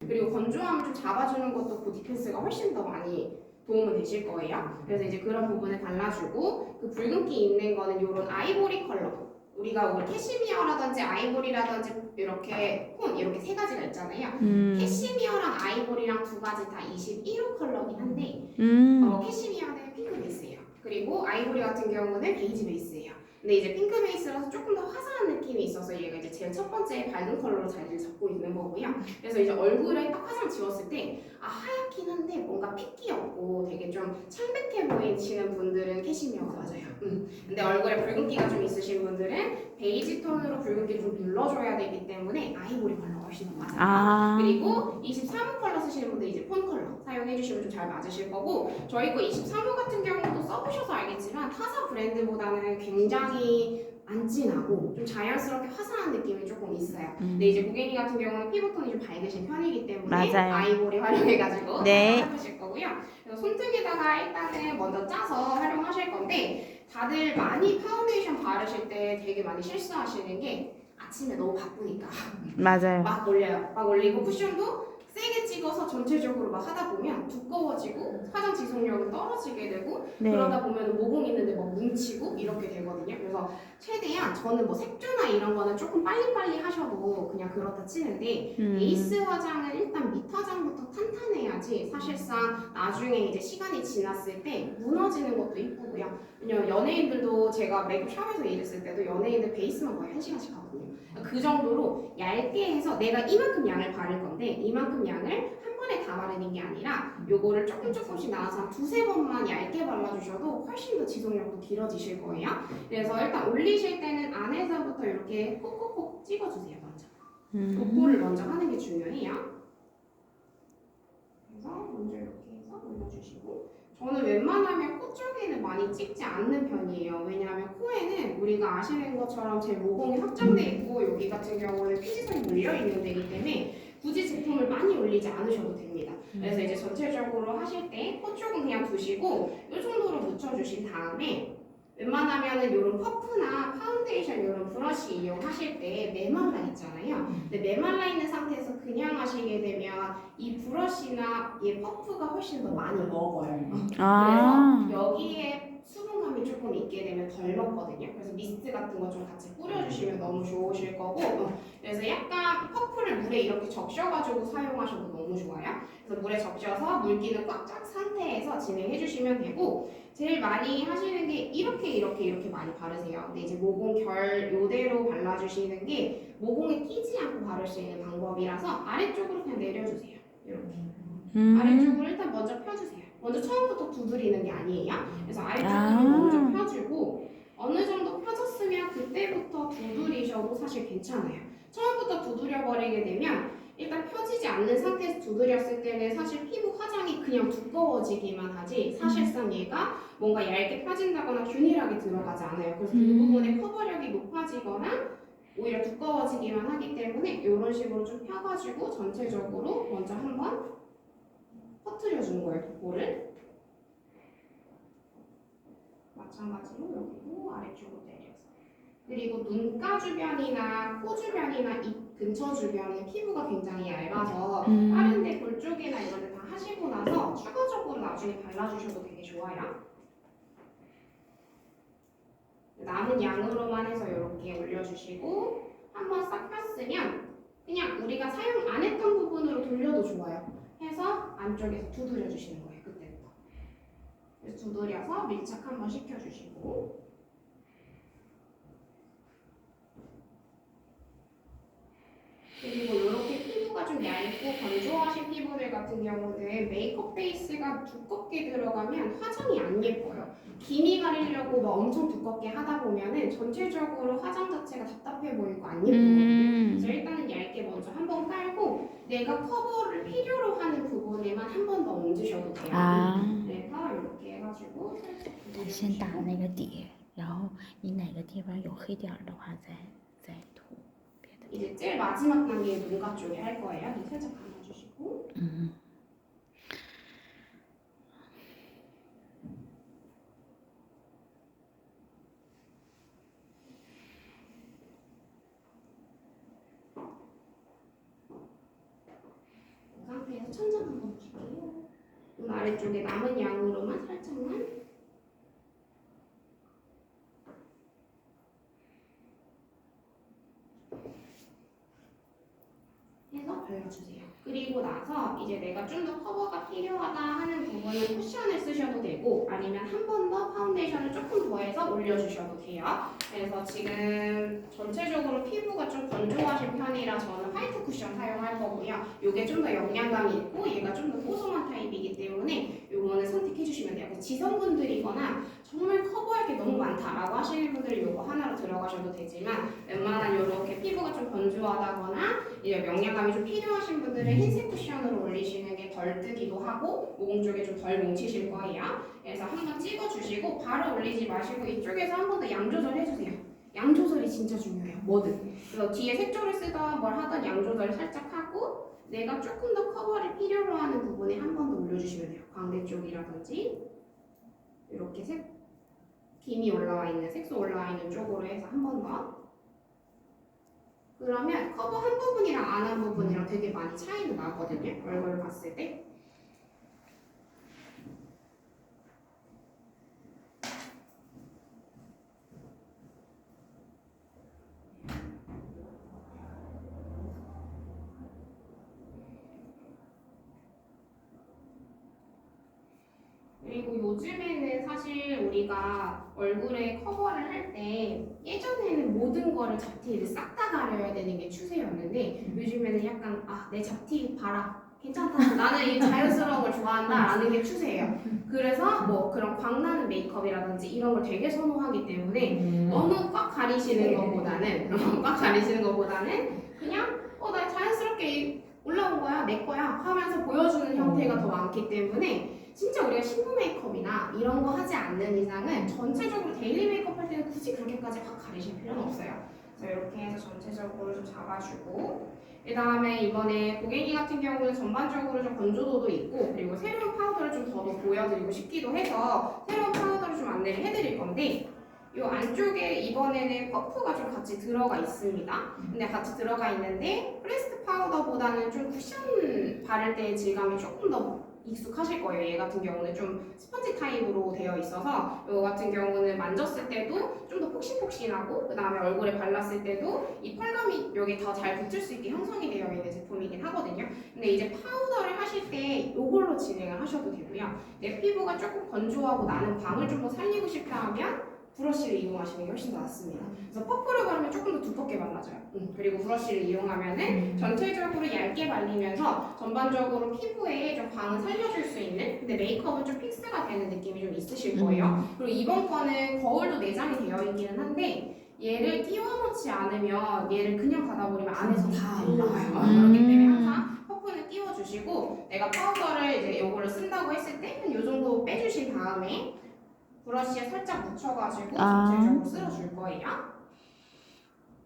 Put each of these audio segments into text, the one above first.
그리고 건조함을 좀 잡아주는 것도 보디펜스가 훨씬 더 많이 도움은 되실 거예요. 그래서 이제 그런 부분을 발라주고 그 붉은기 있는 거는 이런 아이보리 컬러. 우리가 뭐 캐시미어라든지 아이보리라든지 이렇게 톤 이렇게 세 가지가 있잖아요. 캐시미어랑 아이보리랑 두 가지 다 21호 컬러긴 한데 캐시미어는 핑크 베이스예요. 그리고 아이보리 같은 경우는 베이지 베이스예요. 근데 이제 핑크 베이스라서 조금 더 화사한 느낌이 있어서 얘가 이제 제일 첫 번째 밝은 컬러로 자리를 잡고 있는 거고요. 그래서 이제 얼굴에 딱 화장 지웠을 때 하얗긴 한데 뭔가 핏기 없고 되게 좀 창백해 보이시는 분들은 캐시미어가 맞아요. 근데 얼굴에 붉은기가 좀 있으신 분들은 베이지 톤으로 붉은기를 좀 눌러줘야 되기 때문에 아이보리 컬러가 훨씬 더 맞아요. 그리고 23호 컬러 쓰시는 분들 이제 폰 컬러 사용해주시면 좀 잘 맞으실 거고 저희 거 23호 같은 경우도 써보셔서 알겠지만 타사 브랜드보다는 굉장히 안 진하고 좀 자연스럽게 화사한 느낌이 조금 있어요. 근데 이제 고객님 같은 경우는 피부톤이 좀 밝으신 편이기 때문에 맞아요. 아이보리 활용해가지고 네. 사용해보실 거고요. 그래서 손등에다가 일단은 먼저 짜서 활용하실 건데 다들 많이 파운데이션 바르실 때 되게 많이 실수하시는 게 아침에 너무 바쁘니까 맞아요. 막 올려요. 막 올리고 쿠션도 세게 찍어서 전체적으로 막 하다 보면 두꺼워지고 화장 지속력은 떨어지게 되고 네. 그러다 보면 모공 있는데 막 뭉치고 이렇게 되거든요. 그래서 최대한 저는 뭐 색조나 이런 거는 조금 빨리빨리 하셔도 그냥 그렇다 치는데 베이스 화장은 일단 밑 화장부터 탄탄해야지 사실상 나중에 이제 시간이 지났을 때 무너지는 것도 이쁘고요. 왜냐면 연예인들도 제가 메이크업 샵에서 일했을 때도 연예인들 베이스만 거의 1시간씩 하거든요. 그 정도로 얇게 해서 내가 이만큼 양을 바를 건데 이만큼 양을 한 번에 다 바르는 게 아니라 요거를 조금씩 나눠서 한 두세 번만 얇게 발라주셔도 훨씬 더 지속력도 길어지실 거예요. 그래서 일단 올리실 때는 안에서부터 이렇게 콕콕콕 찍어주세요. 먼저 도포를 먼저 하는 게 중요해요. 그래서 먼저 이렇게 해서 올려주시고 저는 웬만하면 코 쪽에는 많이 찍지 않는 편이에요. 왜냐하면 코에는 우리가 아시는 것처럼 제 모공이 확장돼 있고 여기 같은 경우는 피지선이 물려있는 데이기 때문에 굳이 제품을 많이 올리지 않으셔도 됩니다. 그래서 이제 전체적으로 하실 때 코 쪽은 그냥 두시고 이 정도로 묻혀주신 다음에 웬만하면은 이런 퍼프나 파운데이션 이런 브러쉬 이용하실 때 메말라 있잖아요. 근데 메말라 있는 상태에서 그냥 하시게 되면 이 브러쉬나 이 퍼프가 훨씬 더 많이 먹어요. 그래서 여기에 수분감이 조금 있게 되면 덜 먹거든요. 그래서 미스트 같은 거 좀 같이 뿌려주시면 너무 좋으실 거고 그래서 약간 퍼프를 물에 이렇게 적셔가지고 사용하셔도 너무 좋아요. 그래서 물에 적셔서 물기는 꽉 짠 상태에서 진행해주시면 되고 제일 많이 하시는 게 이렇게 많이 바르세요. 근데 이제 모공 결 요대로 발라주시는 게 모공에 끼지 않고 바를 수 있는 방법이라서 아래쪽으로 그냥 내려주세요. 이렇게 아래쪽으로 일단 먼저 펴주세요. 먼저 처음부터 두드리는 게 아니에요. 그래서 아래쪽으로 먼저 펴주고 어느 정도 펴졌으면 그때부터 두드리셔도 사실 괜찮아요. 처음부터 두드려 버리게 되면 일단 펴지지 않는 상태에서 두드렸을 때는 사실 피부 화장이 그냥 두꺼워지기만 하지 사실상 얘가 뭔가 얇게 펴진다거나 균일하게 들어가지 않아요. 그래서 그 부분의 커버력이 높아지거나 오히려 두꺼워지기만 하기 때문에 이런 식으로 좀 펴가지고 전체적으로 먼저 한번 퍼뜨려 주는 거예요. 도포를 마찬가지로 여기도 아래쪽으로 내려서 그리고 눈가 주변이나 코 주변이나 입 근처 주변은 피부가 굉장히 얇아서 다른 데 볼 쪽이나 이런 데 다 하시고 나서 추가적으로 나중에 발라주셔도 되게 좋아요. 남은 양으로만 해서 이렇게 올려주시고 한번 싹 폈으면 그냥 우리가 사용 안 했던 부분으로 돌려도 좋아요. 해서 안쪽에서 두드려 주시는 거예요. 그때부터. 그래서 두드려서 밀착 한번 시켜주시고 그리고 이렇게 피부가 좀 얇고 건조하신 피부들 같은 경우는 메이크업 베이스가 두껍게 들어가면 화장이 안 예뻐요. 기미 가리려고 막 엄청 두껍게 하다 보면은 전체적으로 화장 자체가 답답해 보이고 안 예쁘거든요. 그래서 일단은 얇게 먼저 한번 깔고 내가 커버를 필요로 하는 부분에만 한 번 더 얹으셔도 돼요. 그래서 이렇게 해가지고 살짝 先打那个底，然后你哪个地方有黑点儿的话再涂。 이제 제일 마지막 단계 눈가 쪽에 할 거예요. 눈 살짝 감아주시고. 천장 한번 볼게요. 눈 아래쪽에 남은 양으로만 살짝만 해서 발라주세요. 그리고 나서 이제 내가 좀 더 커버가 필요하다 하는 부분은 쿠션을 쓰셔도 되고 아니면 한 번 더 파운데이션을 조금 더해서 올려주셔도 돼요. 그래서 지금 전체적으로 피부가 좀 건조하신 편이라 저는 화이트 쿠션 사용할 거고요. 이게 좀 더 영양감이 있고 얘가 좀 더 뽀송한 타입이기 때문에 이거는 선택해 주시면 돼요. 지성분들이거나 정말 커버할 게 너무 많다라고 하시는 분들은 이거 하나로 들어가셔도 되지만 웬만한 이렇게 피부가 좀 건조하다거나 이제 영양감이 좀 필요하신 분들은 흰색 쿠션으로 올리시는 게 덜 뜨기도 하고 모공 쪽에 좀 덜 뭉치실 거예요. 그래서 한번 찍어주시고 바로 올리지 마시고 이쪽에서 한 번 더 양 조절해주세요. 양 조절이 진짜 중요해요. 뭐든. 그래서 뒤에 색조를 쓰던 뭘 하던 양 조절 살짝 하고 내가 조금 더 커버를 필요로 하는 부분에 한 번 더 올려주시면 돼요. 광대 쪽이라든지 이렇게 김이 올라와 있는 색소 올라와 있는 쪽으로 해서 한 번 더. 그러면 커버 한 부분이랑 안 한 부분이랑 되게 많이 차이가 나거든요. 얼굴을 봤을 때. 그리고 요즘에는 사실 우리가 얼굴에 커버를 할 때 예전에는 모든 거를 잡티를 싹 다 가려야 되는 게 추세였는데 요즘에는 약간 내 잡티 봐라 괜찮다 나는 이 자연스러운 걸 좋아한다 라는 게 추세예요. 그래서 뭐 그런 광나는 메이크업이라든지 이런 걸 되게 선호하기 때문에 너무 꽉 가리시는 것보다는 그냥 나 자연스럽게 올라온 거야 내 거야 하면서 보여주는 형태가 더 많기 때문에 진짜 우리가 신부 메이크업이나 이런 거 하지 않는 이상은 전체적으로 데일리 메이크업 할 때는 굳이 그렇게까지 확 가리실 필요는 없어요. 그래서 이렇게 해서 전체적으로 좀 잡아주고 그 다음에 이번에 고객님 같은 경우는 전반적으로 좀 건조도도 있고 그리고 새로운 파우더를 좀 더 보여드리고 싶기도 해서 새로운 파우더를 좀 안내를 해드릴 건데 이 안쪽에 이번에는 퍼프가 좀 같이 들어가 있습니다. 근데 같이 들어가 있는데 프레스트 파우더보다는 좀 쿠션 바를 때의 질감이 조금 더 익숙하실 거예요. 얘 같은 경우는 좀 스펀지 타입으로 되어 있어서 이거 같은 경우는 만졌을 때도 좀 더 폭신폭신하고 그 다음에 얼굴에 발랐을 때도 이 펄감이 여기 더 잘 붙을 수 있게 형성이 되어 있는 제품이긴 하거든요. 근데 이제 파우더를 하실 때 이걸로 진행을 하셔도 되고요. 내 피부가 조금 건조하고 나는 광을 좀 더 살리고 싶다 하면 브러쉬를 이용하시는 게 훨씬 더 낫습니다. 그래서 퍼프를 바르면 조금 더 두껍게 발라져요. 그리고 브러쉬를 이용하면은 전체적으로 얇게 발리면서 전반적으로 피부에 좀 광을 살려줄 수 있는 근데 메이크업은 좀 픽스가 되는 느낌이 좀 있으실 거예요. 그리고 이번 거는 거울도 내장이 되어 있기는 한데 얘를 띄워놓지 않으면 얘를 그냥 받아버리면 안에서 다 올라와요. 그렇기 때문에 항상 퍼프는 띄워주시고 내가 파우더를 이제 이거를 쓴다고 했을 때 한 이 정도 빼주신 다음에 브러쉬에 살짝 묻혀가지고 전체적으로 쓸어줄 거예요.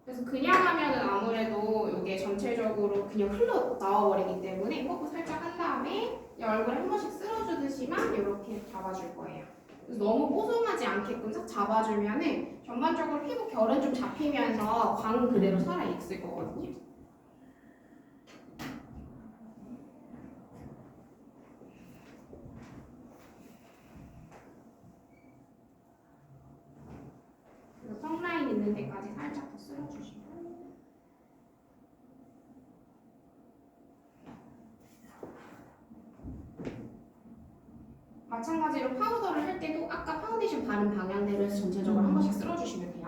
그래서 그냥 하면은 아무래도 이게 전체적으로 그냥 흘러 나와버리기 때문에 퍼프 살짝 한 다음에 얼굴에 한 번씩 쓸어주듯이만 이렇게 잡아줄 거예요. 그래서 너무 뽀송하지 않게끔 싹 잡아주면은 전반적으로 피부 결은 좀 잡히면서 광은 그대로 살아 있을 거거든요. 그래서 턱라인 있는 데까지 살짝 더 쓸어주시고 마찬가지로 파우더를 할 때도 아까 파운데이션 바른 방향대로 해서 전체적으로 한 번씩 쓸어주시면 돼요.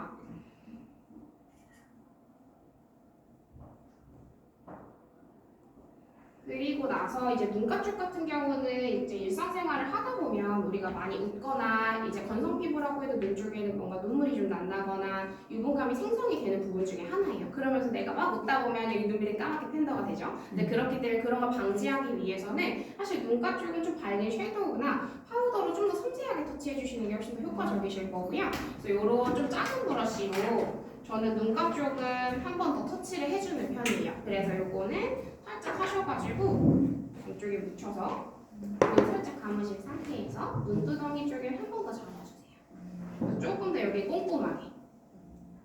그리고 나서 이제 눈가 쪽 같은 경우는 이제 일상생활을 하다 보면 우리가 많이 웃거나 이제 건성 피부라고 해도 눈 쪽에는 뭔가 눈물이 좀 난다거나 유분감이 생성이 되는 부분 중에 하나예요. 그러면서 내가 막 웃다 보면 이 눈물이 까맣게 팬더가 되죠. 근데 그렇기 때문에 그런 걸 방지하기 위해서는 사실 눈가 쪽은 좀 밝은 섀도우나 파우더로 좀 더 섬세하게 터치해 주시는 게 훨씬 더 효과적이실 거고요. 그래서 이런 좀 작은 브러쉬로 저는 눈가 쪽은 한 번 더 터치를 해주는 편이에요. 그래서 요거는 살짝 하셔가지고 이쪽에 묻혀서 눈 살짝 감으신 상태에서 눈두덩이 쪽에 한 번 더 잡아주세요. 조금 더 여기 꼼꼼하게.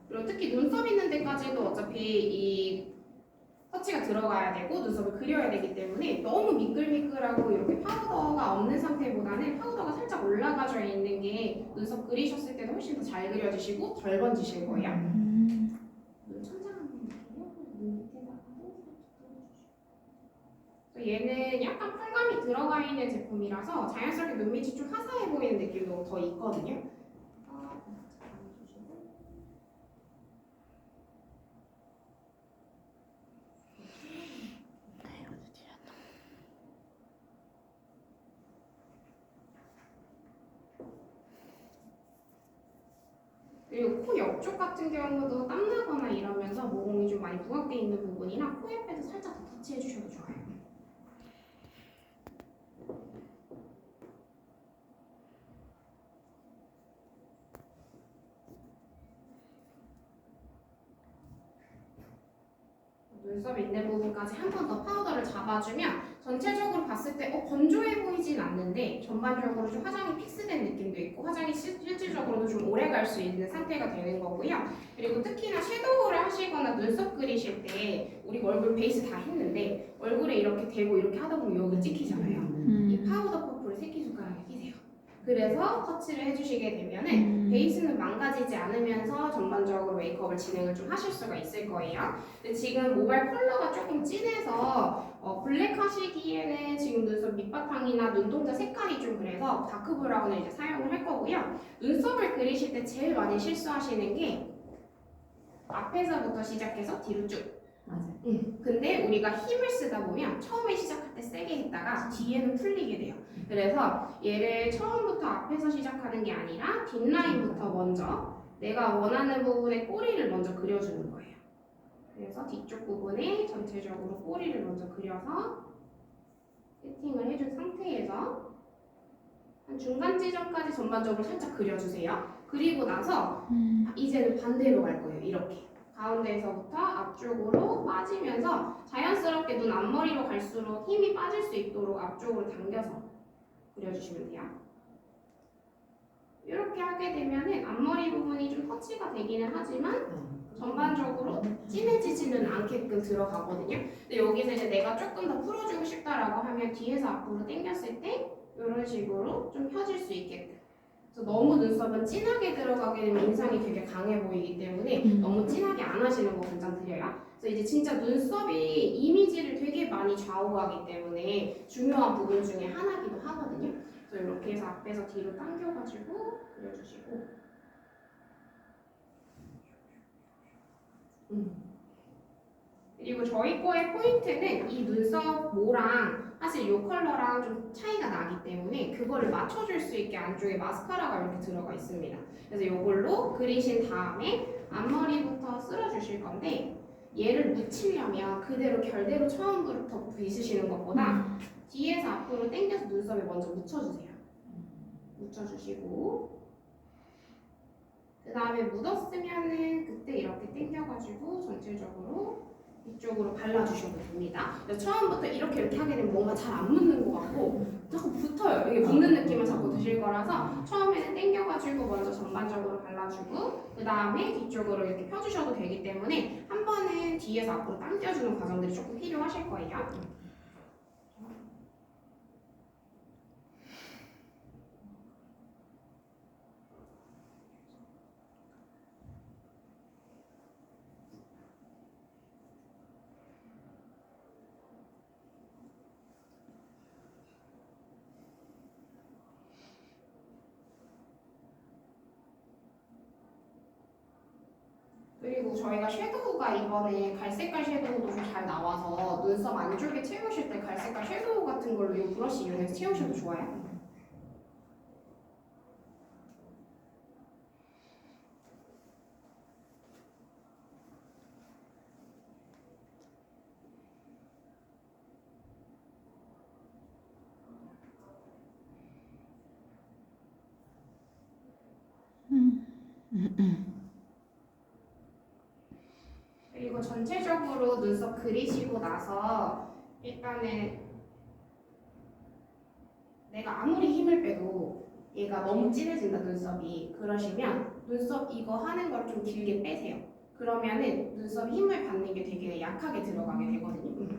그리고 특히 눈썹 있는 데까지도 어차피 이 터치가 들어가야 되고 눈썹을 그려야 되기 때문에 너무 미끌미끌 올라가져 있는 게 눈썹 그리셨을 때도 훨씬 더 잘 그려지시고 덜 번지실 거예요. 눈 천장 한번 볼게요. 눈 밑에다가 살짝 얘는 약간 풀감이 들어가 있는 제품이라서 자연스럽게 눈 밑이 좀 화사해 보이는 느낌도 더 있거든요. 그리고 코 옆쪽 같은 경우도 땀나거나 이러면서 모공이 좀 많이 부각돼 있는 부분이나 코 옆에도 살짝 더 터치해 주셔도 좋아요. 눈썹에 있는 부분까지 한 번 더 파우더를 잡아주면 전체적으로 봤을 때 건조해 보이진 않는데 전반적으로 좀 화장이 픽스된 느낌도 있고 화장이 실질적으로도 좀 오래 갈 수 있는 상태가 되는 거고요. 그리고 특히나 섀도우를 하시거나 눈썹 그리실 때 우리 얼굴 베이스 다 했는데 얼굴에 이렇게 대고 이렇게 하다 보면 여기 찍히잖아요. 이 파우더 퍼프를 새끼손가락에 끼세요. 그래서 터치를 해주시게 되면은 베이스는 망가지지 않으면서 전반적으로 메이크업을 진행을 좀 하실 수가 있을 거예요. 근데 지금 모발 컬러가 조금 진해서 블랙 하시기에는 지금 눈썹 밑바탕이나 눈동자 색깔이 좀 그래서 다크 브라운을 이제 사용을 할 거고요. 눈썹을 그리실 때 제일 많이 실수하시는 게 앞에서부터 시작해서 뒤로 쭉. 맞아요. 근데 우리가 힘을 쓰다 보면 처음에 시작할 때 세게 했다가 뒤에는 풀리게 돼요. 그래서 얘를 처음부터 앞에서 시작하는 게 아니라 뒷라인부터 먼저 내가 원하는 부분에 꼬리를 먼저 그려주는 거예요. 그래서 뒤쪽 부분에 전체적으로 꼬리를 먼저 그려서 세팅을 해준 상태에서 한 중간 지점까지 전반적으로 살짝 그려주세요. 그리고 나서 이제는 반대로 갈 거예요. 이렇게. 가운데에서부터 앞쪽으로 빠지면서 자연스럽게 눈 앞머리로 갈수록 힘이 빠질 수 있도록 앞쪽으로 당겨서 그려주시면 돼요. 이렇게 하게 되면은 앞머리 부분이 좀 터치가 되기는 하지만 전반적으로 진해지지는 않게끔 들어가거든요. 근데 여기서 이제 내가 조금 더 풀어주고 싶다라고 하면 뒤에서 앞으로 당겼을 때 이런 식으로 좀 펴질 수 있게끔. 그래서 너무 눈썹은 진하게 들어가게 되면 인상이 되게 강해 보이기 때문에 너무 진하게 안 하시는 거 권장드려요. 그래서 이제 진짜 눈썹이 이미지를 되게 많이 좌우하기 때문에 중요한 부분 중에 하나기도 하거든요. 그래서 이렇게 해서 앞에서 뒤로 당겨가지고 그려주시고 그리고 저희 거의 포인트는 이 눈썹 모랑 사실 이 컬러랑 좀 차이가 나기 때문에 그거를 맞춰줄 수 있게 안쪽에 마스카라가 이렇게 들어가 있습니다. 그래서 이걸로 그리신 다음에 앞머리부터 쓸어주실 건데 얘를 묻히려면 그대로 결대로 처음부터 빗으시는 것보다 뒤에서 앞으로 당겨서 눈썹에 먼저 묻혀주세요. 묻혀주시고 그 다음에 묻었으면은 그때 이렇게 당겨가지고 전체적으로 이쪽으로 발라주셔도 됩니다. 처음부터 이렇게 하게 되면 뭔가 잘 안 묻는 것 같고 자꾸 붙어요. 이게 붙는 느낌을 자꾸 드실 거라서 처음에는 당겨가지고 먼저 전반적으로 발라주고 그 다음에 뒤쪽으로 이렇게 펴주셔도 되기 때문에 한 번은 뒤에서 앞으로 당겨주는 과정들이 조금 필요하실 거예요. 그리고 저희가 섀도우가 이번에 갈색깔 섀도우도 좀 잘 나와서 눈썹 안쪽에 채우실 때 갈색깔 섀도우 같은 걸로 이 브러쉬 이용해서 채우셔도 좋아요. 그리고 전체적으로 눈썹 그리시고 나서 일단은 내가 아무리 힘을 빼도 얘가 너무 진해진다 눈썹이 그러시면 눈썹 이거 하는 걸 좀 길게 빼세요. 그러면은 눈썹 힘을 받는 게 되게 약하게 들어가게 되거든요.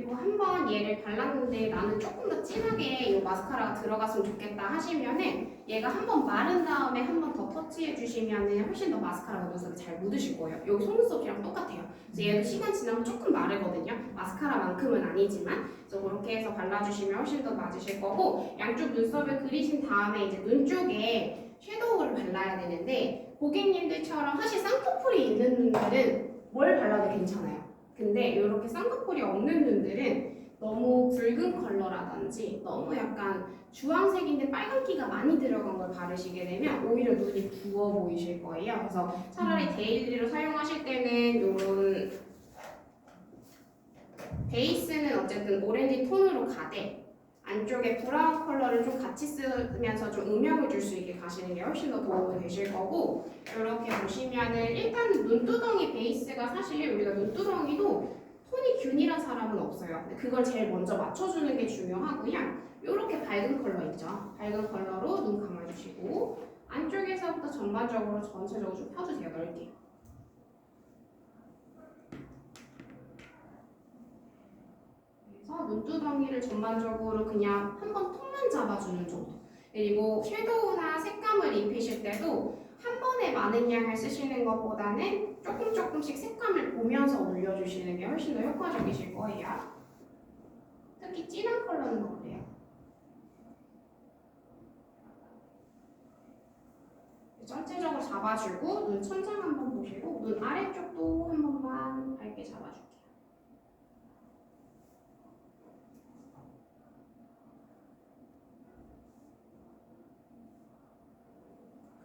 그리고 한번 얘를 발랐는데 나는 조금 더 진하게 이 마스카라가 들어갔으면 좋겠다 하시면은 얘가 한번 마른 다음에 한 번 더 터치해 주시면은 훨씬 더 마스카라가 눈썹에 잘 묻으실 거예요. 여기 속눈썹이랑 똑같아요. 그래서 얘도 시간 지나면 조금 마르거든요. 마스카라만큼은 아니지만 그래서 그렇게 해서 발라주시면 훨씬 더 맞으실 거고 양쪽 눈썹을 그리신 다음에 이제 눈 쪽에 섀도우를 발라야 되는데 고객님들처럼 사실 쌍꺼풀이 있는 분들은 뭘 발라도 괜찮아요. 근데 이렇게 쌍꺼풀이 없는 분들은 너무 붉은 컬러라든지 너무 약간 주황색인데 빨간기가 많이 들어간 걸 바르시게 되면 오히려 눈이 부어 보이실 거예요. 그래서 차라리 데일리로 사용하실 때는 이런 베이스는 어쨌든 오렌지 톤으로 가되 안쪽에 브라운 컬러를 좀 같이 쓰면서 좀 음영을 줄 수 있게 가시는 게 훨씬 더 도움이 되실 거고 이렇게 보시면은 일단 눈두덩이 베이스가 사실 우리가 눈두덩이도 톤이 균일한 사람은 없어요. 근데 그걸 제일 먼저 맞춰주는 게 중요하고요. 이렇게 밝은 컬러 있죠. 밝은 컬러로 눈 감아주시고 안쪽에서부터 전반적으로 전체적으로 좀 펴주세요. 넓게. 그래서 눈두덩이를 전반적으로 그냥 한번 톤만 잡아주는 정도. 그리고 섀도우나 색감을 입히실 때도 한 번에 많은 양을 쓰시는 것보다는 조금씩 색감을 보면서 올려주시는 게 훨씬 더 효과적이실 거예요. 특히 진한 컬러는 어때요? 전체적으로 잡아주고 눈 천장 한번 보시고 눈 아래쪽도 한 번만 밝게 잡아줄게요.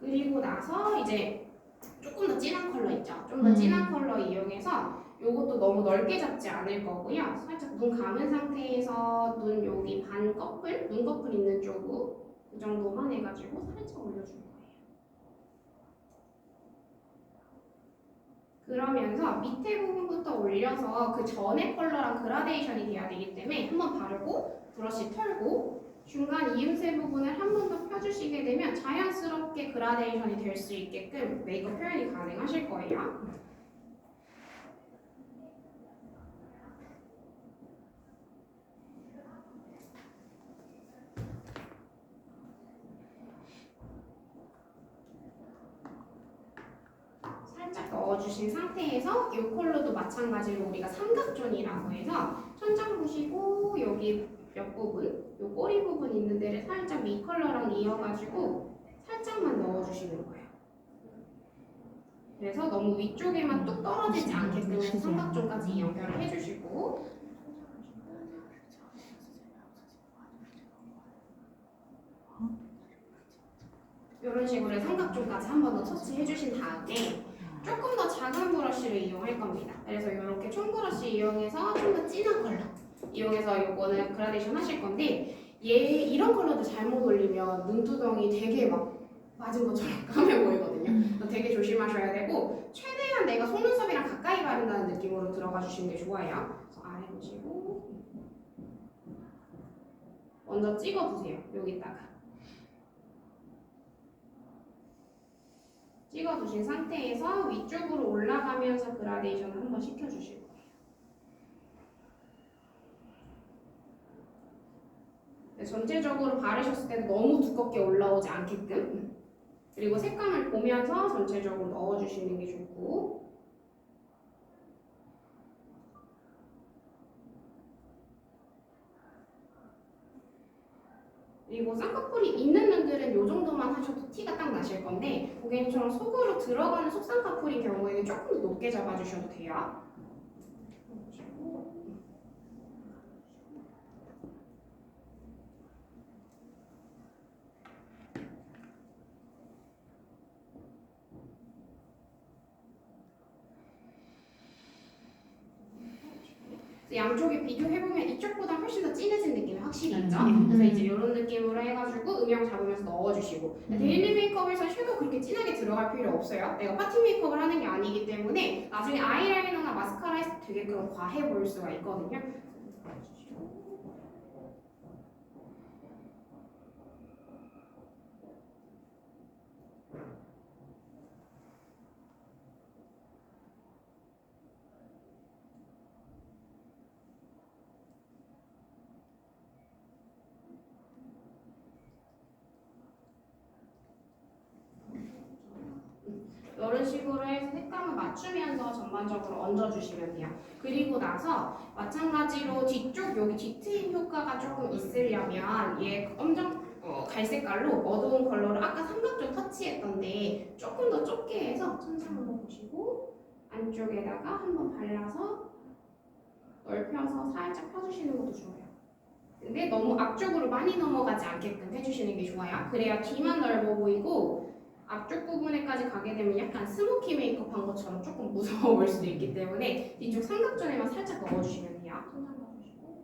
그리고 나서 이제 조금 더 진한 컬러 있죠? 좀 더 진한 컬러 이용해서 이것도 너무 넓게 잡지 않을 거고요. 살짝 눈 감은 상태에서 눈 여기 반 커플, 눈꺼풀 있는 쪽으로 그 정도만 해가지고 살짝 올려줄 거예요. 그러면서 밑에 부분부터 올려서 그 전에 컬러랑 그라데이션이 돼야 되기 때문에 한번 바르고 브러쉬 털고 중간 이음새 부분을 한 번 더 펴주시게 되면 자연스럽게 그라데이션이 될 수 있게끔 메이크업 표현이 가능하실 거예요. 살짝 넣어주신 상태에서 이 컬러도 마찬가지로 우리가 삼각존이라고 해서 천장 보시고 여기 옆 부분, 이 꼬리 부분 있는 데를 살짝 위 컬러랑 이어가지고 살짝만 넣어주시는 거예요. 그래서 너무 위쪽에만 뚝 떨어지지 않게끔 해서 삼각존까지 연결을 해주시고 이런 식으로 삼각존까지 한 번 더 터치해 주신 다음에 조금 더 작은 브러쉬를 이용할 겁니다. 그래서 이렇게 총 브러쉬 이용해서 좀 더 진한 컬러 이용해서 이거는 그라데이션 하실 건데 얘 이런 컬러도 잘못 올리면 눈두덩이 되게 막 맞은 것처럼 까매 보이거든요. 그래서 되게 조심하셔야 되고 최대한 내가 속눈썹이랑 가까이 바른다는 느낌으로 들어가 주시는 게 좋아요. 그래서 아래 보시고 먼저 찍어두세요. 여기다가 찍어두신 상태에서 위쪽으로 올라가면서 그라데이션을 한번 시켜주실 거예요. 네, 전체적으로 바르셨을 때는 너무 두껍게 올라오지 않게끔 그리고 색감을 보면서 전체적으로 넣어주시는 게 좋고 그리고 쌍꺼풀이 있는 분들은 이 정도만 하셔도 티가 딱 나실 건데 고객님처럼 속으로 들어가는 속쌍꺼풀인 경우에는 조금 더 높게 잡아주셔도 돼요. 양쪽에 비교해보면 이쪽보다 훨씬 더 진해진 느낌이 확실히 있죠? 그래서 이제 이런 느낌으로 해가지고 음영 잡으면서 넣어주시고 데일리 메이크업에서 섀도우 그렇게 진하게 들어갈 필요 없어요. 내가 파티 메이크업을 하는 게 아니기 때문에 나중에 아이라이너나 마스카라 했을 때 되게 그런 과해 보일 수가 있거든요. 펜슬의 색감을 맞추면서 전반적으로 얹어주시면 돼요. 그리고 나서 마찬가지로 뒤쪽 여기 뒤트임 효과가 조금 있으려면 얘 엄청 갈색깔로 어두운 컬러를 아까 삼각존 터치했던데 조금 더 좁게 해서 천장 한번 보시고 안쪽에다가 한번 발라서 넓혀서 살짝 펴주시는 것도 좋아요. 근데 너무 앞쪽으로 많이 넘어가지 않게끔 해주시는 게 좋아요. 그래야 뒤만 넓어 보이고 앞쪽 부분에까지 가게 되면 약간 스모키 메이크업 한 것처럼 조금 무서워 보일 수도 있기 때문에 뒤쪽 삼각존에만 살짝 넣어주시면 돼요. 천장 넣어주시고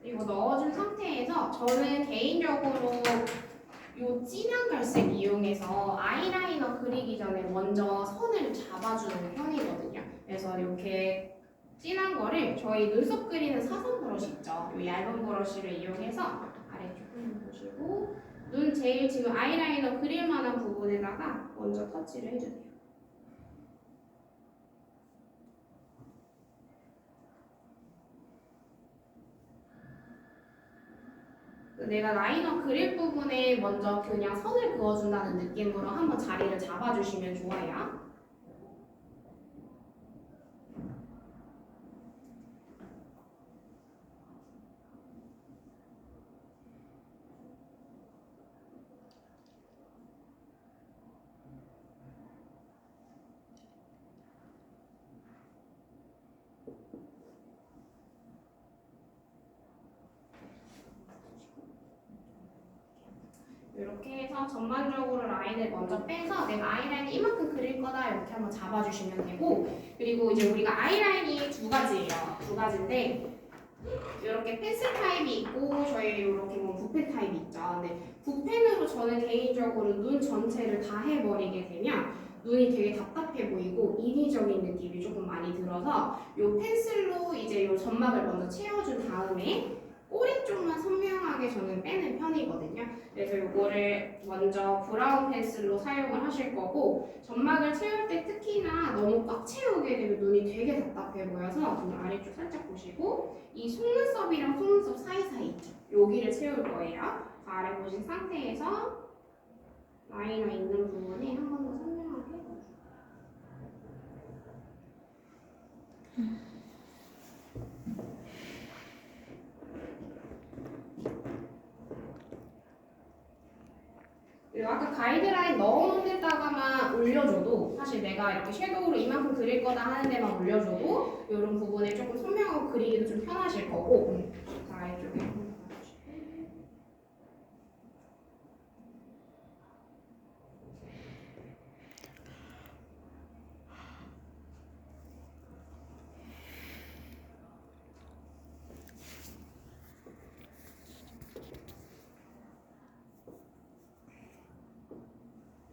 그리고 넣어준 상태에서 저는 개인적으로 요 진한 갈색 이용해서 아이라이너 그리기 전에 먼저 선을 잡아주는 편이거든요. 그래서 이렇게 진한 거를 저희 눈썹 그리는 사선 브러쉬 있죠. 이 얇은 브러쉬를 이용해서 아래쪽 한번 보시고 눈 제일 지금 아이라이너 그릴 만한 부분에다가 먼저 터치를 해주세요. 내가 라이너 그릴 부분에 먼저 그냥 선을 그어준다는 느낌으로 한번 자리를 잡아주시면 좋아요. 이렇게 해서 전반적으로 라인을 먼저 빼서 내가 아이라인 이만큼 그릴 거다 이렇게 한번 잡아주시면 되고 그리고 이제 우리가 아이라인이 두 가지예요. 두 가지인데 이렇게 펜슬 타입이 있고 저희 이렇게 뭐 붓펜 타입이 있죠. 근데 붓펜으로 저는 개인적으로 눈 전체를 다 해버리게 되면 눈이 되게 답답해 보이고 인위적인 느낌이 조금 많이 들어서 이 펜슬로 이제 이 점막을 먼저 채워준 다음에 꼬리 쪽만 선명하게 저는 빼는 편이거든요. 그래서 이거를 먼저 브라운 펜슬로 사용을 하실 거고 점막을 채울 때 특히나 너무 꽉 채우게 되면 눈이 되게 답답해 보여서 눈 아래쪽 살짝 보시고 이 속눈썹이랑 속눈썹 사이사이 있죠? 여기를 채울 거예요. 아래 보신 상태에서 라이너 있는 부분에 한 번 더 선명하게 해줘요. 그리고 아까 가이드라인 넣어놓은 데다가만 올려줘도 사실 내가 이렇게 섀도우로 이만큼 그릴 거다 하는 데만 올려줘도 이런 부분에 조금 선명하고 그리기도 좀 편하실 거고 자 이쪽에 한번 봐주시고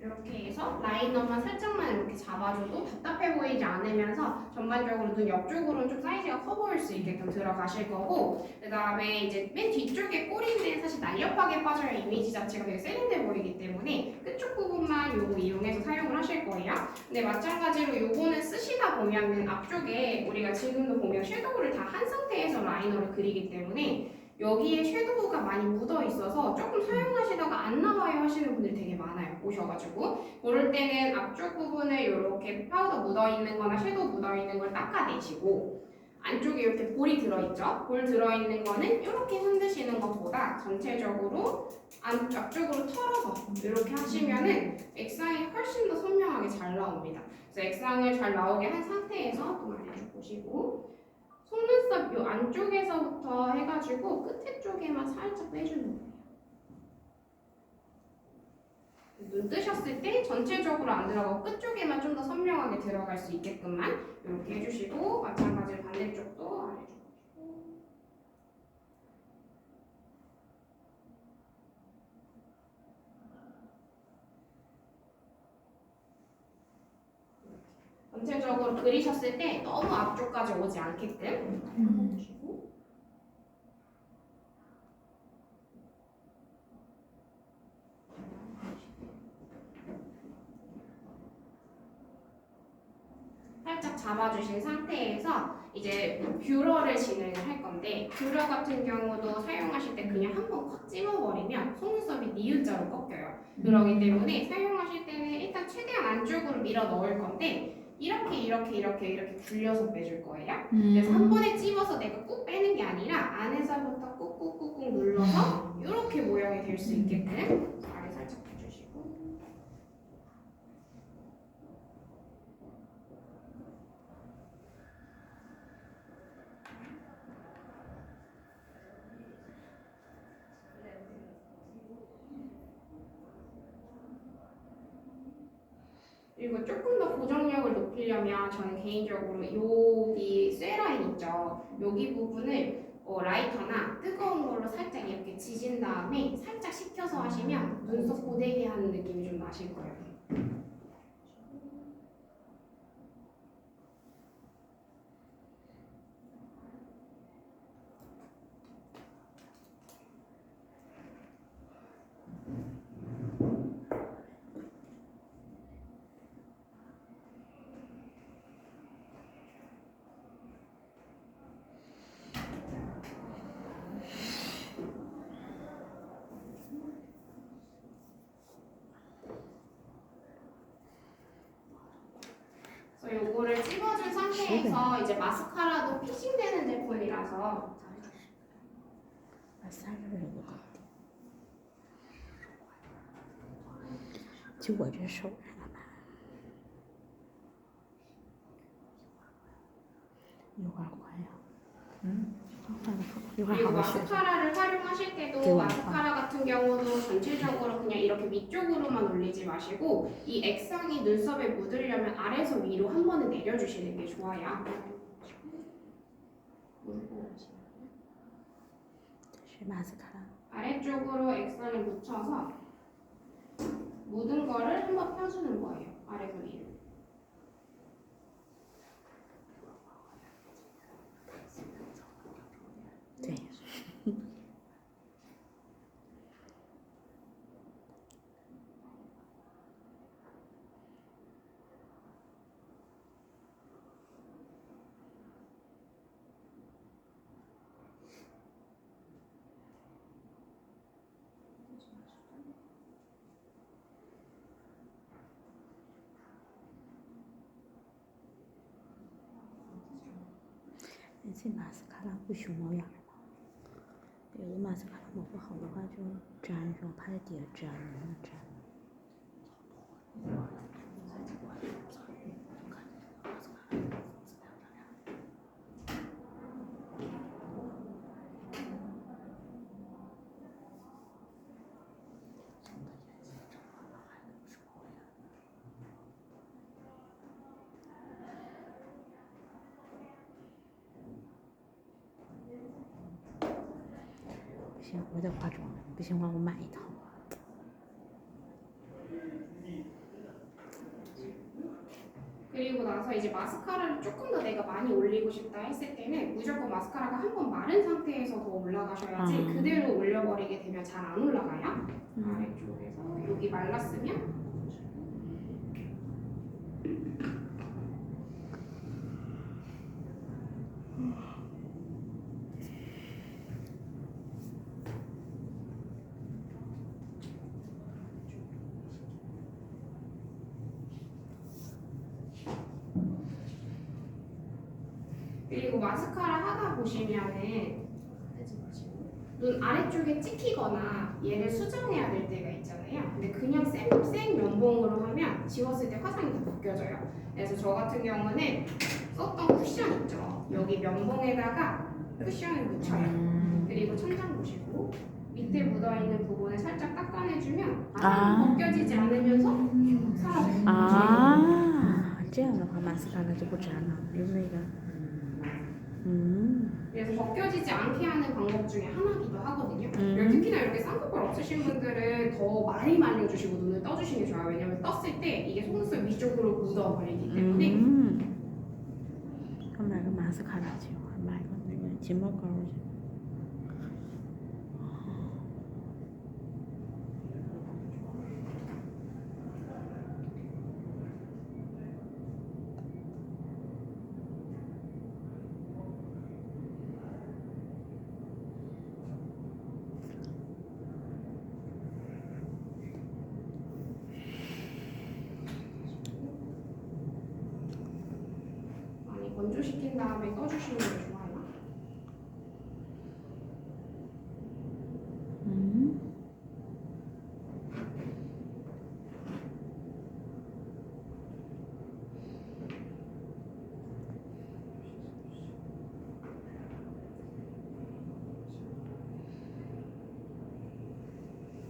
이렇게 해서 라이너만 살짝만 이렇게 잡아줘도 답답해 보이지 않으면서 전반적으로 눈 옆쪽으로는 좀 사이즈가 커 보일 수 있게끔 들어가실 거고 그 다음에 이제 맨 뒤쪽에 꼬리는 사실 날렵하게 빠져야 이미지 자체가 되게 세련돼 보이기 때문에 끝쪽 부분만 요거 이용해서 사용을 하실 거예요. 근데 마찬가지로 요거는 쓰시다 보면은 앞쪽에 우리가 지금도 보면 섀도우를 다 한 상태에서 라이너를 그리기 때문에 여기에 섀도우가 많이 묻어 있어서 조금 사용하시다가 안 나와요 하시는 분들이 되게 많아요. 오셔가지고 그럴 때는 앞쪽 부분을 이렇게 파우더 묻어 있는 거나 섀도우 묻어 있는 걸 닦아내시고 안쪽에 이렇게 볼이 들어있죠? 볼 들어있는 거는 이렇게 흔드시는 것보다 전체적으로 앞쪽으로 털어서 이렇게 하시면은 액상이 훨씬 더 선명하게 잘 나옵니다. 그래서 액상을 잘 나오게 한 상태에서 또 아래쪽 보시고 속눈썹 요 안쪽에서부터 해가지고 끝에 쪽에만 살짝 빼주는 거예요. 눈 뜨셨을 때 전체적으로 안 들어가고 끝쪽에만 좀 더 선명하게 들어갈 수 있게끔만 이렇게 해주시고 마찬가지로 반대쪽도 아래쪽 전체적으로 그리셨을 때 너무 앞쪽까지 오지 않게끔 한번 보시고 살짝 잡아주신 상태에서 이제 뷰러를 진행을 할 건데 뷰러 같은 경우도 사용하실 때 그냥 한번 콱 찝어버리면 속눈썹이 니은자로 꺾여요. 그렇기 때문에 사용하실 때는 일단 최대한 안쪽으로 밀어 넣을 건데 이렇게 굴려서 빼줄 거예요. 그래서 한 번에 찝어서 내가 꾹 빼는 게 아니라 안에서부터 꾹꾹꾹꾹 눌러서 이렇게 모양이 될 수 있게끔 아래 살짝 해주시고 그리고 조금 더 고정력을 높이려면 저는 개인적으로 여기 쇠라인 있죠. 여기 부분을 라이터나 뜨거운 걸로 살짝 이렇게 지진 다음에 살짝 식혀서 하시면 눈썹 고데기 하는 느낌이 좀 나실 거예요. 그래서 요거를 찍어준 상태에서 이제 마스카라도 피싱되는 제품이라서 마사지를 이거 같아. 就我这手上吧，一会儿换呀。一会儿 그리고 好好学学。 마스카라를 활용하실 때도 마스카라 같은 경우도 전체적으로 그냥 이렇게 위쪽으로만 올리지 마시고 이 액상이 눈썹에 묻으려면 아래에서 위로 한 번은 내려주시는 게 좋아요. 是马斯卡拉。 아래쪽으로 액상을 묻혀서 묻은 거를 한번 펴주는 거예요. 아래에서 위로. 네.这马斯卡拉不熊猫眼儿吗？有的马斯卡拉抹不好的话就粘上，怕在底下粘呢粘。不行，我得化妆，不行的话我买一套。 그리고 나서 이제 마스카라를 조금 더 내가 많이 올리고 싶다 했을 때는 무조건 마스카라가 한 번 마른 상태에서 더 올라가셔야지 그대로 올려버리게 되면 잘 안 올라가요. 아래쪽에서 여기 말랐으면 그리고 마스카라 하다 보시면은 눈 아래쪽에 찍히거나 얘를 수정해야 될 때가 있잖아요. 근데 그냥 생 면봉으로 하면 지웠을 때 화장이 다 벗겨져요. 그래서 저 같은 경우는 썼던 쿠션 있죠. 여기 면봉에다가 쿠션을 묻혀요. 그리고 천장 보시고 밑에 묻어있는 부분을 살짝 닦아내주면 벗겨지지 않으면서 사라져요. 啊，这样的话马斯卡拉就不粘了，用那个。 그래서 벗겨지지 않게 하는 방법 중에 하나기도 하거든요. 그리고 특히나 이렇게 쌍꺼풀 없으신 분들은 더 많이 말려주시고 눈을 떠주시는 게 좋아요. 왜냐면 떴을 때 이게 속눈썹 위쪽으로 묻어버리기 때문에. 他买个马斯卡拉去，我还买个那个睫毛膏去。 그리고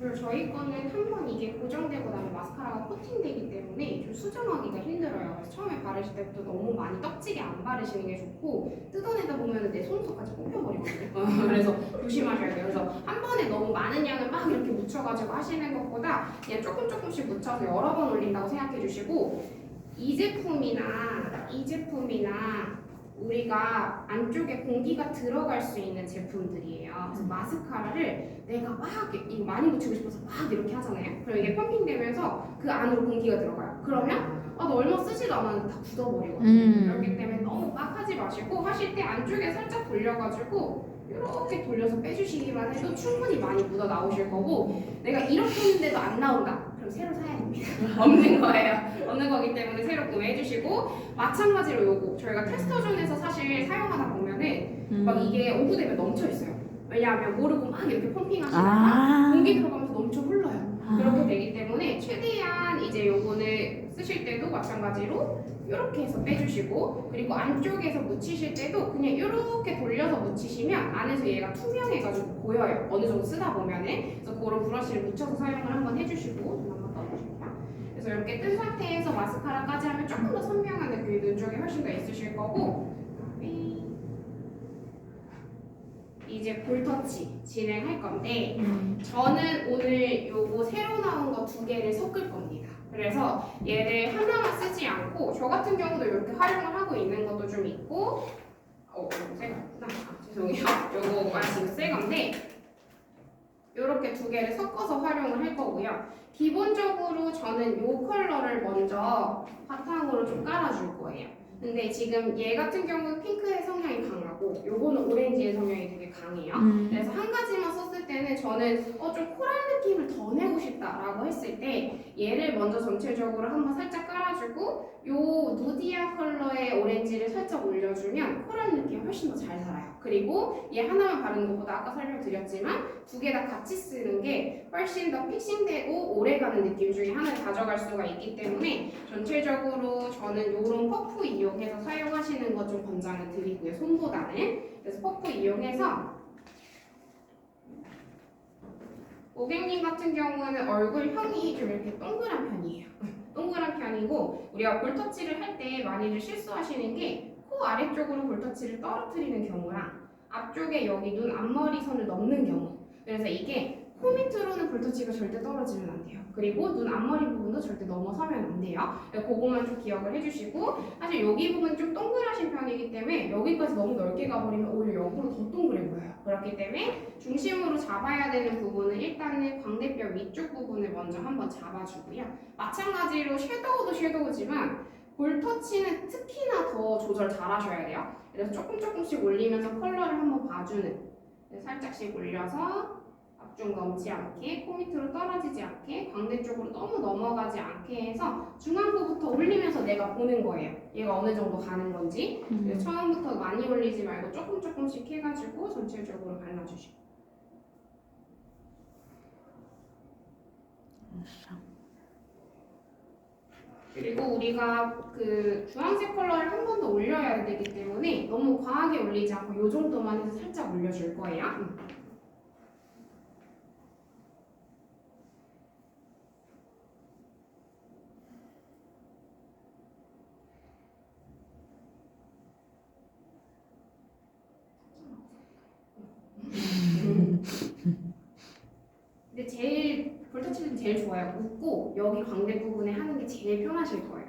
그리고 저희 거는 한 번 이게 고정되고 나면 마스카라가 코팅되기 때문에 좀 수정하기가 힘들어요. 그래서 처음에 바르실 때부터 너무 많이 떡지게 안 바르시는 게 좋고 뜯어내다 보면 내 손톱까지 뽑혀버리거든요. 그래서 조심하셔야 돼요. 그래서 한 번에 너무 많은 양을 막 이렇게 묻혀가지고 하시는 것보다 그냥 조금씩 묻혀서 여러 번 올린다고 생각해 주시고 이 제품이나 우리가 안쪽에 공기가 들어갈 수 있는 제품들이에요. 그래서 마스카라를 내가 막 이거 많이 묻히고 싶어서 막 이렇게 하잖아요. 그럼 이게 펌핑되면서 그 안으로 공기가 들어가요. 그러면 나 얼마 쓰지도 않았는데 다 굳어버리거든요. 그렇기 때문에 너무 막 하지 마시고 하실 때 안쪽에 살짝 돌려가지고 이렇게 돌려서 빼주시기만 해도 충분히 많이 묻어 나오실 거고 내가 이렇게 했는데도 안 나온다? 그럼 새로 사야 됩니다. 없는 거예요. 없는 거기 때문에 새로 구매해 주시고 마찬가지로 요거 저희가 테스터존에서 사실 사용하다 보면은 막 이게 오후되면 넘쳐 있어요. 왜냐하면 모르고 막 이렇게 펌핑하시다가 공기 들어가면서 넘쳐 흘러요. 그렇게 되기 때문에 최대한 이제 요거는 쓰실 때도 마찬가지로 이렇게 해서 빼주시고 그리고 안쪽에서 묻히실 때도 그냥 이렇게 돌려서 묻히시면 안에서 얘가 투명해가지고 보여요. 어느 정도 쓰다 보면은 그래서 그런 브러쉬를 묻혀서 사용을 한번 해주시고 좀 한번 떠주실게요. 그래서 이렇게 뜬 상태에서 마스카라까지 하면 조금 더 선명한 느낌이 눈 쪽에 훨씬 더 있으실 거고 그다음에 이제 볼터치 진행할 건데 저는 오늘 요거 새로 나온 거 2개를 섞을 겁니다. 그래서 얘를 하나만 쓰지 않고 저 같은 경우도 이렇게 활용을 하고 있는 것도 좀 있고 이거 새 거구나. 죄송해요. 요거가 지금 새 건데 이렇게 2개를 섞어서 활용을 할 거고요. 기본적으로 저는 요 컬러를 먼저 바탕으로 좀 깔아줄 거예요. 근데 지금 얘 같은 경우는 핑크의 성향이 강하고 요거는 오렌지의 성향이 되게 강해요. 그래서 한 가지만 썼을 때는 저는 좀 코랄 느낌을 더 내고 싶다라고 했을 때 얘를 먼저 전체적으로 한번 살짝 깔아주고 요 누디아 컬러의 오렌지를 살짝 올려주면 코랄 느낌이 훨씬 더 잘 살아요. 그리고 얘 하나만 바르는 것보다 아까 설명드렸지만 2개 다 같이 쓰는 게 훨씬 더 픽싱되고 오래가는 느낌 중에 하나를 가져갈 수가 있기 때문에 전체적으로 저는 요런 퍼프 이용해서 사용하시는 거 좀 권장을 드리고요. 손보다는. 그래서 퍼프 이용해서 고객님 같은 경우는 얼굴형이 좀 이렇게 동그란 편이에요. 동그란 편이고 우리가 볼터치를 할 때 많이들 실수하시는 게 코 아래쪽으로 볼터치를 떨어뜨리는 경우랑 앞쪽에 여기 눈 앞머리 선을 넘는 경우 그래서 이게 코 밑으로는 볼터치가 절대 떨어지면 안 돼요. 그리고 눈 앞머리 부분도 절대 넘어서면 안 돼요. 그거만 좀 기억을 해주시고 사실 여기 부분 좀 동그라신 편이기 때문에 여기까지 너무 넓게 가버리면 오히려 옆으로 더 동그래 보여요. 그렇기 때문에 중심으로 잡아야 되는 부분은 일단은 광대뼈 위쪽 부분을 먼저 한번 잡아주고요. 마찬가지로 섀도우도 섀도우지만 볼터치는 특히나 더 조절 잘 하셔야 돼요. 그래서 조금씩 올리면서 컬러를 한번 봐주는 살짝씩 올려서 앞쪽 넘지 않게 코 밑으로 떨어지지 않게 광대 쪽으로 너무 넘어가지 않게 해서 중앙부부터 올리면서 내가 보는 거예요. 얘가 어느 정도 가는 건지 그래서 처음부터 많이 올리지 말고 조금씩 해가지고 전체적으로 발라주시고 그리고 우리가 그 주황색 컬러를 한 번 더 올려야 되기 때문에 너무 과하게 올리지 않고 이 정도만 해서 살짝 올려줄 거예요. 근데 제일 볼터치는 제일 좋아요. 웃고 여기 광대 부분에 하는 게 제일 편하실 거예요.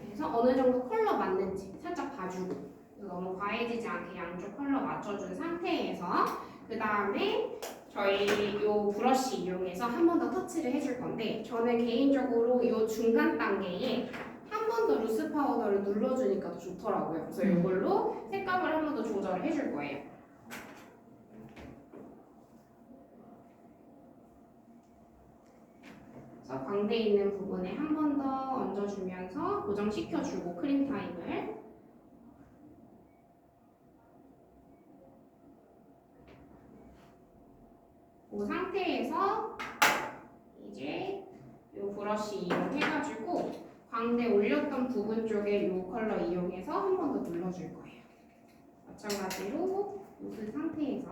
그래서 어느 정도 컬러 맞는지 살짝 봐주고 너무 과해지지 않게 양쪽 컬러 맞춰준 상태에서 그 다음에 저희 이 브러쉬 이용해서 한 번 더 터치를 해줄 건데 저는 개인적으로 이 중간 단계에 한 번 더 루스 파우더를 눌러주니까 더 좋더라고요. 그래서 이걸로 색감을 한 번 더 조절을 해줄 거예요. 그래서 광대 있는 부분에 한 번 더 얹어주면서 고정시켜주고 크림 타입을 그 상태에서 이제 이 브러쉬 이용해가지고 광대 올렸던 부분 쪽에 이 컬러 이용해서 한 번 더 눌러줄 거예요. 마찬가지로 웃은 상태에서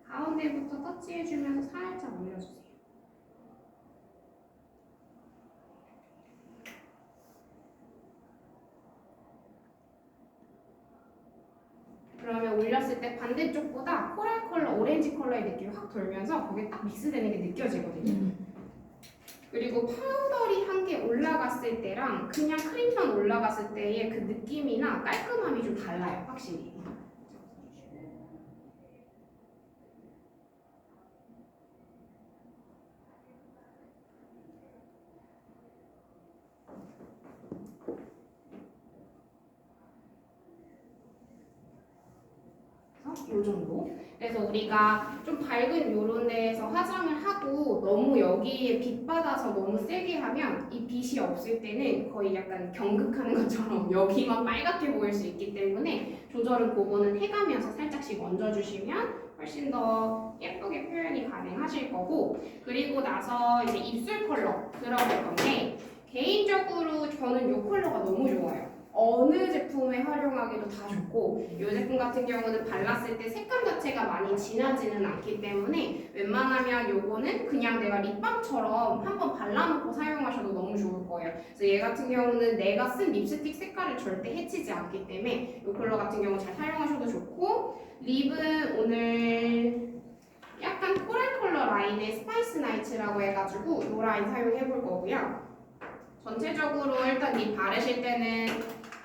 가운데부터 터치해주면서 살짝 올려주세요. 그러면 올렸을 때 반대쪽보다 코랄 컬러, 오렌지 컬러의 느낌이 확 돌면서 거기에 딱 믹스되는 게 느껴지거든요. 그리고 파우더리 한 개 올라갔을 때랑 그냥 크림만 올라갔을 때의 그 느낌이나 깔끔함이 좀 달라요, 확실히. 이 정도. 그래서 우리가 좀 밝은 요런 데에서 화장을 하고 너무 여기에 빛 받아서 너무 세게 하면 이 빛이 없을 때는 거의 약간 경극하는 것처럼 여기만 빨갛게 보일 수 있기 때문에 조절은 그거는 해가면서 살짝씩 얹어주시면 훨씬 더 예쁘게 표현이 가능하실 거고, 그리고 나서 이제 입술 컬러 들어볼 건데 개인적으로 저는 이 컬러가 너무 좋아요. 어느 제품에 활용하기도 다 좋고, 이 제품 같은 경우는 발랐을 때 색감 자체가 많이 진하지는 않기 때문에 웬만하면 요거는 그냥 내가 립밤처럼 한번 발라놓고 사용하셔도 너무 좋을 거예요. 그래서 얘 같은 경우는 내가 쓴 립스틱 색깔을 절대 해치지 않기 때문에 이 컬러 같은 경우 잘 사용하셔도 좋고, 립은 오늘 약간 코랄 컬러 라인의 스파이스 나이츠라고 해가지고 이 라인 사용해 볼 거고요. 전체적으로 일단 립 바르실 때는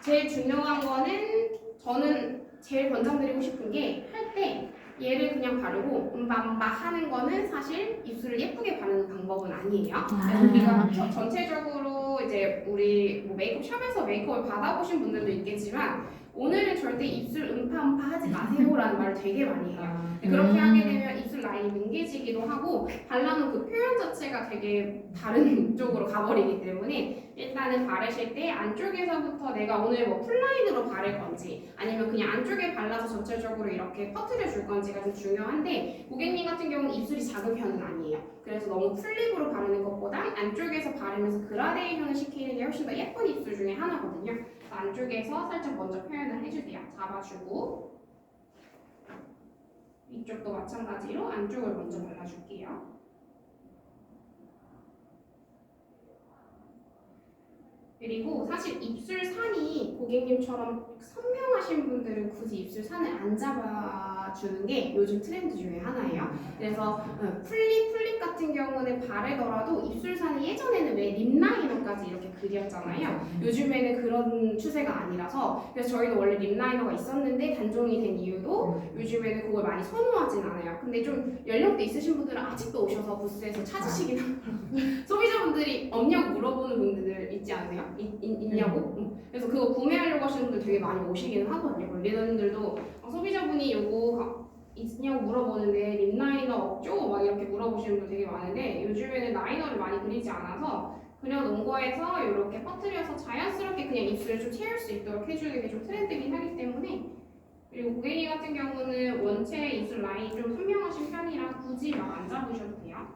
제일 중요한 거는, 저는 제일 권장드리고 싶은 게 할 때 얘를 그냥 바르고 음바음바 하는 거는 사실 입술을 예쁘게 바르는 방법은 아니에요. 그래서 우리가 전체적으로 이제 우리 뭐 메이크업 샵에서 메이크업을 받아보신 분들도 있겠지만 오늘은 절대 입술 음파음파 하지 마세요라는 말을 되게 많이 해요. 그렇게 하게 되면 입술 라인이 뭉개지기도 하고 발라놓은 그 표현 자체가 되게 다른 쪽으로 가버리기 때문에 일단은 바르실 때 안쪽에서부터 내가 오늘 뭐 풀라인으로 바를 건지 아니면 그냥 안쪽에 발라서 전체적으로 이렇게 퍼뜨려 줄 건지가 좀 중요한데, 고객님 같은 경우는 입술이 작은 편은 아니에요. 그래서 너무 풀립으로 바르는 것보다 안쪽에서 바르면서 그라데이션을 시키는 게 훨씬 더 예쁜 입술 중에 하나거든요. 그래서 안쪽에서 살짝 먼저 표현을 해주세요. 잡아주고, 이쪽도 마찬가지로 안쪽을 먼저 발라줄게요. 그리고 사실 입술산이 고객님처럼 선명하신 분들은 굳이 입술산을 안 잡아주는 게 요즘 트렌드 중에 하나예요. 그래서 풀립 같은 경우는 바르더라도 입술산이 예전에는 왜 립라이너까지 이렇게 그렸잖아요. 요즘에는 그런 추세가 아니라서, 그래서 저희도 원래 립라이너가 있었는데 단종이 된 이유도 요즘에는 그걸 많이 선호하진 않아요. 근데 좀 연령대 있으신 분들은 아직도 오셔서 부스에서 찾으시긴 하더라고요. 소비자분들이 없냐고 물어보는 분들 있지 않으세요? 있냐고? 그래서 그거 구매하려고 하시는 분들 되게 많이 오시기는 하거든요. 리더님들도 소비자분이 요거 있냐고 물어보는데 립라이너 없죠? 막 이렇게 물어보시는 분들 되게 많은데, 요즘에는 라이너를 많이 그리지 않아서 그려놓은 거에서 이렇게 퍼뜨려서 자연스럽게 그냥 입술을 좀 채울 수 있도록 해주는 게 좀 트렌드긴 하기 때문에. 그리고 고객님 같은 경우는 원체 입술 라인이 좀 선명하신 편이라 굳이 막 안 잡으셔도 돼요.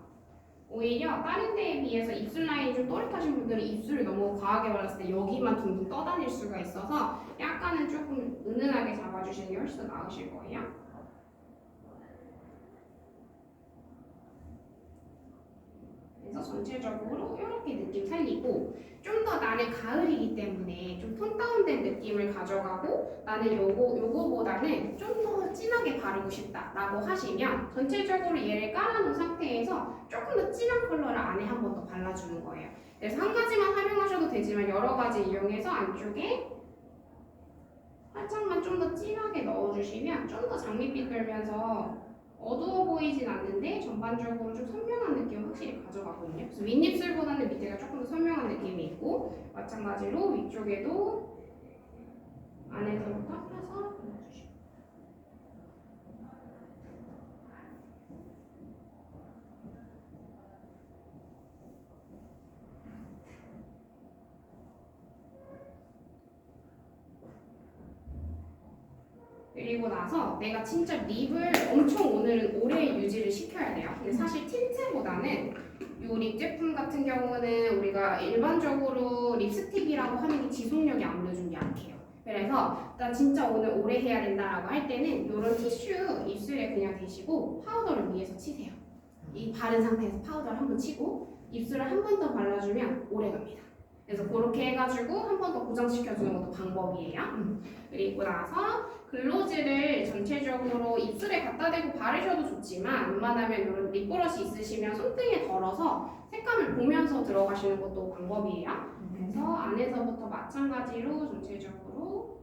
오히려 다른 데에 비해서 입술 라인이 좀 또렷하신 분들은 입술을 너무 과하게 발랐을 때 여기만 둥둥 떠다닐 수가 있어서 약간은 조금 은은하게 잡아주시는 게 훨씬 더 나으실 거예요. 그래서 전체적으로 이렇게 느낌 살리고, 좀 더 나는 가을이기 때문에 좀 톤 다운된 느낌을 가져가고 나는 요거보다는 좀 더 진하게 바르고 싶다라고 하시면 전체적으로 얘를 깔아놓은 상태에서 조금 더 진한 컬러를 안에 한 번 더 발라주는 거예요. 그래서 한 가지만 활용하셔도 되지만 여러 가지 이용해서 안쪽에 살짝만 좀 더 진하게 넣어주시면 좀 더 장밋빛 돌면서 어두워 보이진 않는데 전반적으로 좀 선명한 느낌을 확실히 가져가거든요. 그래서 윗입술보다는 밑에가 조금 더 선명한 느낌이 있고, 마찬가지로 위쪽에도 안에서부터 펴서 발라주시고. 그리고 나서 내가 진짜 립을 엄청 오늘은 오래 유지를 시켜야 돼요. 근데 사실 틴트보다는 이 립 제품 같은 경우는 우리가 일반적으로 립스틱이라고 하는 게 지속력이 아무래도 좀 약해요. 그래서 나 진짜 오늘 오래 해야 된다라고 할 때는 이런 티슈 입술에 그냥 대시고 파우더를 위에서 치세요. 이 바른 상태에서 파우더를 한번 치고 입술을 한 번 더 발라주면 오래 갑니다. 그래서 그렇게 해가지고 한 번 더 고정시켜주는 것도 방법이에요. 그리고 나서 글로즈를 전체적으로 입술에 갖다 대고 바르셔도 좋지만 웬만하면 이런 립브러시 있으시면 손등에 덜어서 색감을 보면서 들어가시는 것도 방법이에요. 그래서 안에서부터 마찬가지로 전체적으로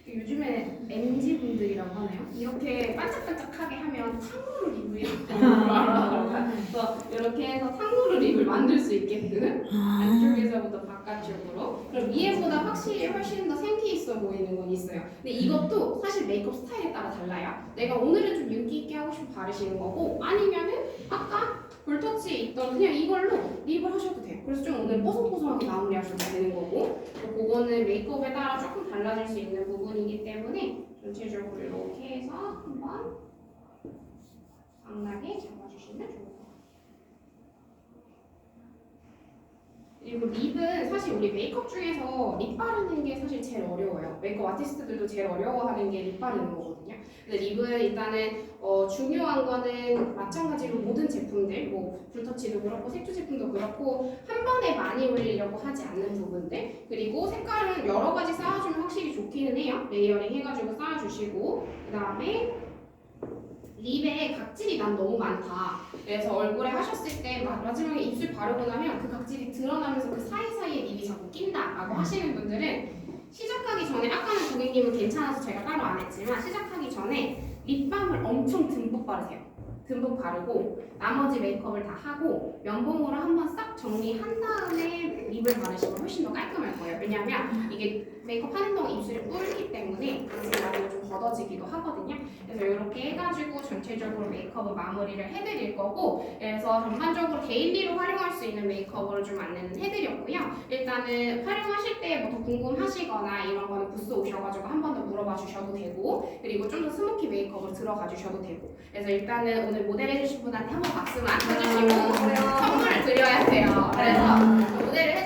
요즘에 MZ분들이라고 하나요? 이렇게 반짝반짝하게 하면 탕후루 립이라고 말하더라고요. 그래서 이렇게 해서 탕후루 립을 만들 수 있게끔 안쪽에서부터 바깥쪽으로 그럼 위에보다 확실히 훨씬 더 생기 있어 보이는 건 있어요. 근데 이것도 사실 메이크업 스타일에 따라 달라요. 내가 오늘은 좀 윤기 있게 하고 싶어 바르시는 거고 아니면은 아까 볼터치에 있던 그냥 이걸로 립을 하셔도 돼요. 그래서 좀 오늘 뽀송뽀송하게 마무리하셔도 되는 거고 그거는 메이크업에 따라 조금 달라질 수 있는 부분이기 때문에 전체적으로 이렇게 해서 한번 강하게 잡아주시면 좋을 것 같아요. 그리고 립은 사실 우리 메이크업 중에서 립 바르는 게 사실 제일 어려워요. 메이크업 아티스트들도 제일 어려워하는 게 립 바르는 거거든요. 근데 립은 일단은 중요한 거는 마찬가지로 모든 제품들, 뭐 붓터치도 그렇고 색조 제품도 그렇고 한 번에 많이 올리려고 하지 않는 부분들 그리고 색깔은 여러 가지 쌓아주면 확실히 좋기는 해요. 레이어링 해가지고 쌓아주시고 그 다음에 립에 각질이 난 너무 많다. 그래서 얼굴에 하셨을 때 마지막에 입술 바르고 나면 그 각질이 드러나면서 그 사이사이에 립이 자꾸 낀다라고 하시는 분들은 시작하기 전에 아까는 고객님은 괜찮아서 제가 따로 안 했지만 시작하기 전에 립밤을 엄청 듬뿍 바르세요. 듬뿍 바르고 나머지 메이크업을 다 하고 면봉으로 한번 싹 정리한 다음에 립을 바르시면 훨씬 더 깔끔할 거예요. 왜냐하면 이게 메이크업 하는 동안 입술이 불기 때문에 나중에 좀 걷어지기도 하거든요. 그래서 이렇게 해가지고 전체적으로 메이크업을 마무리를 해드릴 거고 그래서 전반적으로 데일리로 활용할 수 있는 메이크업으로 좀 안내는 해드렸고요. 일단은 활용하실 때 뭐 더 궁금하시거나 이런 거는 부스 오셔가지고 한 번 더 물어봐 주셔도 되고 그리고 좀 더 스모키 메이크업으로 들어가 주셔도 되고 그래서 일단은 오늘 모델 해주신 분한테 한번 박수만 쳐주시고 선물을 드려야 돼요. 그래서 모델을 해주신